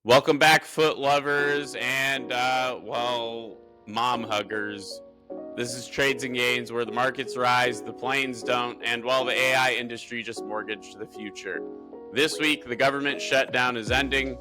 Welcome back, foot lovers and, mom huggers. This is Trades and Gains, where the markets rise, the planes don't, and while the AI industry just mortgaged the future. This week, the government shutdown is ending,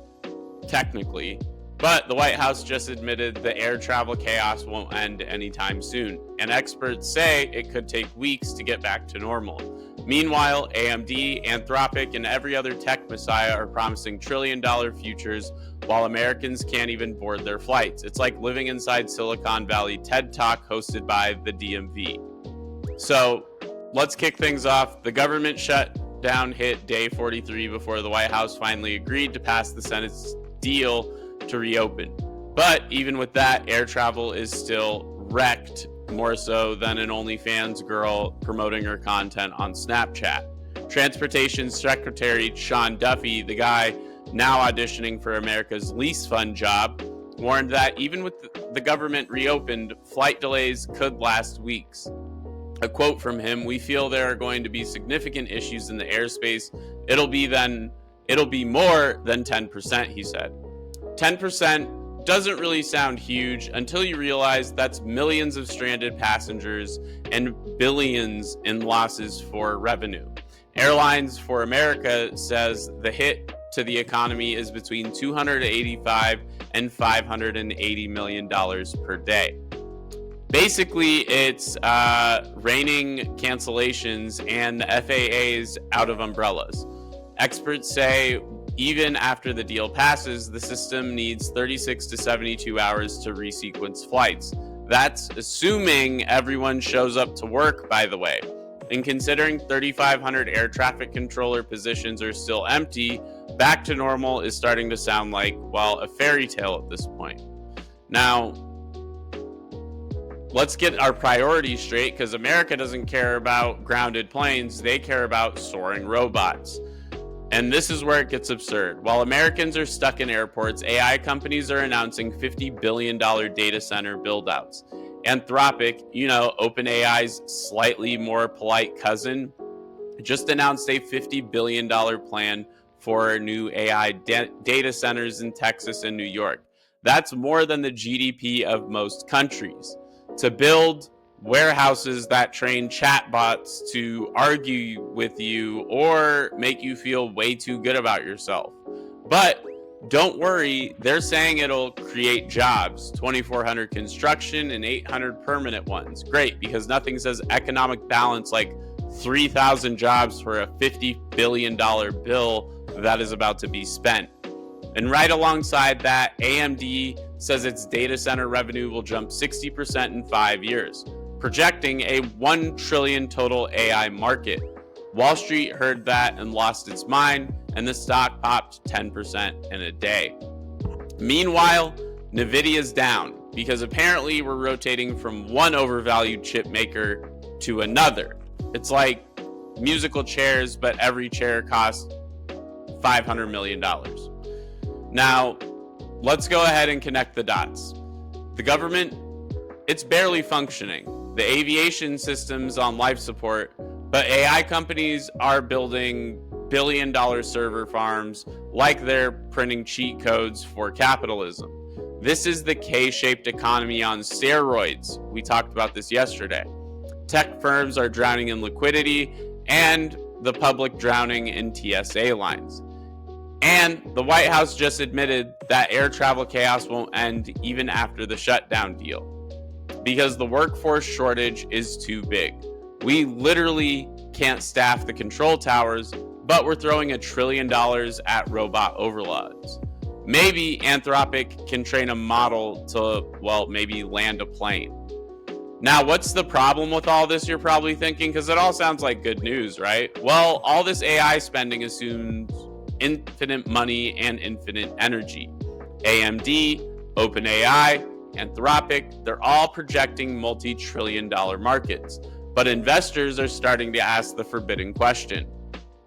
technically, but the White House just admitted the air travel chaos won't end anytime soon, and experts say it could take weeks to get back to normal. Meanwhile, AMD, Anthropic, and every other tech messiah are promising trillion-dollar futures while Americans can't even board their flights. It's like living inside Silicon Valley TED Talk hosted by the DMV. So let's kick things off. The government shutdown hit day 43 before the White House finally agreed to pass the Senate's deal to reopen. But even with that, air travel is still wrecked, more so than an OnlyFans girl promoting her content on Snapchat. Transportation Secretary Sean Duffy, the guy now auditioning for America's least fun job, warned that even with the government reopened, flight delays could last weeks. A quote from him: "We feel there are going to be significant issues in the airspace. It'll be more than 10%, he said. 10% doesn't really sound huge until you realize that's millions of stranded passengers and billions in losses for revenue. Airlines for America says the hit to the economy is between $285 and $580 million per day. Basically, it's raining cancellations and the FAA's out of umbrellas. Experts say even after the deal passes, the system needs 36 to 72 hours to resequence flights. That's assuming everyone shows up to work, by the way. And considering 3,500 air traffic controller positions are still empty, back to normal is starting to sound like, well, a fairy tale at this point. Now, let's get our priorities straight, because America doesn't care about grounded planes, they care about soaring robots. And this is where it gets absurd. While Americans are stuck in airports, AI companies are announcing $50 billion data center buildouts. Anthropic, OpenAI's slightly more polite cousin, just announced a $50 billion plan for new AI data centers in Texas and New York. That's more than the GDP of most countries. To build warehouses that train chatbots to argue with you or make you feel way too good about yourself. But don't worry, they're saying it'll create jobs, 2,400 construction and 800 permanent ones. Great, because nothing says economic balance like 3,000 jobs for a $50 billion bill that is about to be spent. And right alongside that, AMD says its data center revenue will jump 60% in 5 years, projecting a $1 trillion total AI market. Wall Street heard that and lost its mind, and the stock popped 10% in a day. Meanwhile, Nvidia's down because apparently we're rotating from one overvalued chip maker to another. It's like musical chairs, but every chair costs $500 million. Now, let's go ahead and connect the dots. The government, it's barely functioning. The aviation system's on life support, but AI companies are building billion-dollar server farms like they're printing cheat codes for capitalism. This is the K-shaped economy on steroids. We talked about this yesterday. Tech firms are drowning in liquidity and the public drowning in TSA lines. And the White House just admitted that air travel chaos won't end even after the shutdown deal, because the workforce shortage is too big. We literally can't staff the control towers, but we're throwing $1 trillion at robot overlords. Maybe Anthropic can train a model to, maybe land a plane. Now, what's the problem with all this, you're probably thinking, because it all sounds like good news, right? Well, all this AI spending assumes infinite money and infinite energy. AMD, OpenAI, Anthropic, they're all projecting multi-trillion-dollar markets. But investors are starting to ask the forbidden question: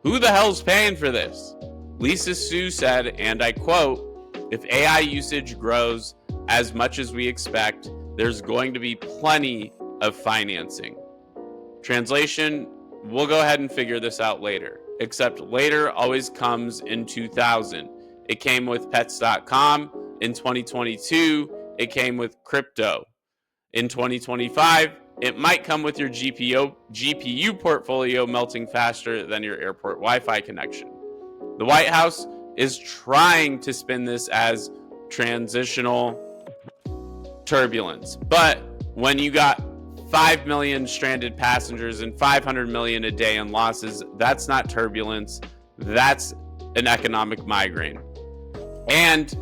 who the hell's paying for this? Lisa Su said, and I quote, "If AI usage grows as much as we expect, there's going to be plenty of financing." Translation: we'll go ahead and figure this out later. Except later always comes in 2000. it came with pets.com. In 2022, it came with crypto. In 2025, it might come with your GPU portfolio melting faster than your airport Wi-Fi connection. The White House is trying to spin this as transitional turbulence. But when you got 5 million stranded passengers and 500 million a day in losses, that's not turbulence. That's an economic migraine. And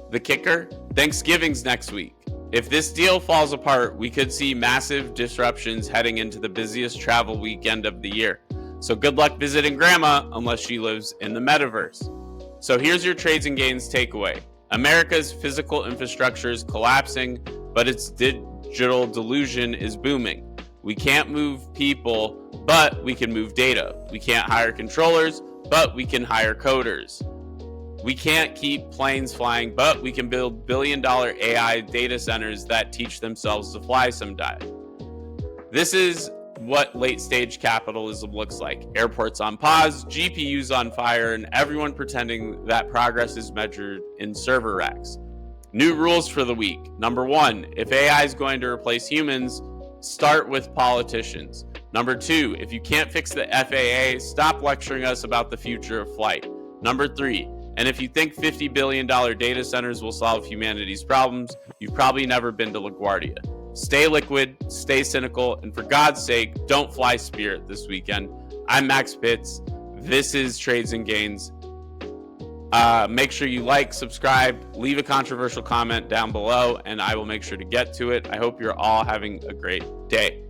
the kicker, Thanksgiving's next week. If this deal falls apart, we could see massive disruptions heading into the busiest travel weekend of the year. So good luck visiting grandma unless she lives in the metaverse. So here's your trades and gains takeaway. America's physical infrastructure is collapsing, but its digital delusion is booming. We can't move people, but we can move data. We can't hire controllers, but we can hire coders. We can't keep planes flying, but we can build billion-dollar AI data centers that teach themselves to fly someday. This is what late-stage capitalism looks like. Airports on pause, GPUs on fire, and everyone pretending that progress is measured in server racks. New rules for the week. Number 1, if AI is going to replace humans, start with politicians. Number 2, if you can't fix the FAA, stop lecturing us about the future of flight. Number 3, and if you think $50 billion data centers will solve humanity's problems, you've probably never been to LaGuardia. Stay liquid, stay cynical, and for God's sake, don't fly Spirit this weekend. I'm Max Pitts. This is Trades and Gains. Make sure you like, subscribe, leave a controversial comment down below, and I will make sure to get to it. I hope you're all having a great day.